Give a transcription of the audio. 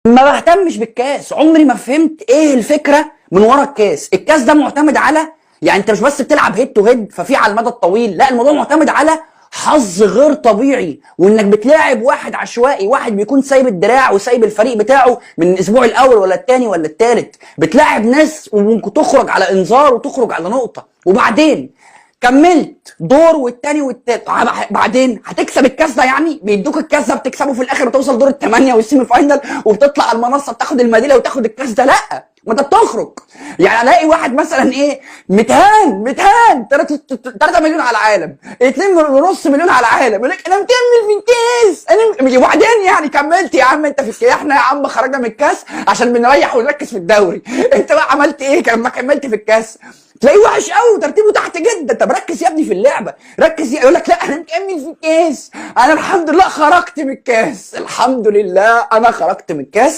ما بهتمش بالكاس، عمري ما فهمت ايه الفكره من ورا الكاس. الكاس ده معتمد على، يعني انت مش بس بتلعب هيد تو هيد ففي على المدى الطويل، لا الموضوع معتمد على حظ غير طبيعي، وانك بتلاعب واحد عشوائي، واحد بيكون سايب الدراع وسايب الفريق بتاعه من الاسبوع الاول ولا الثاني ولا الثالث، بتلاعب ناس وممكن تخرج على انذار وتخرج على نقطه، وبعدين كملت دور والتاني والتالت، بعدين هتكسب الكاس ده، يعني بيدوك الكاس ده بتكسبه في الاخر وتوصل دور الثمانيه والسيمي فاينل وبتطلع على المنصه بتاخد الميداليه وتاخد الكاس ده، لا ما انت بتخرج. يعني الاقي واحد مثلا ايه متهان 3 مليون على العالم، 2.5 مليون على العالم، يقول لك انا مكمل في الكاس، وبعدين يعني كملت يا عم انت في الكاس، احنا يا عم خرجنا من الكاس عشان بنريح ونركز في الدوري، انت بقى عملت ايه لما كملت في الكاس؟ تلاقيه وحش قوي وترتيبه تحت جدا. طب ركز يا ابني في اللعبه، ركز. يقول لك لا انا مكمل في الكاس، انا الحمد لله خرجت من الكاس، الحمد لله انا خرجت من الكاس.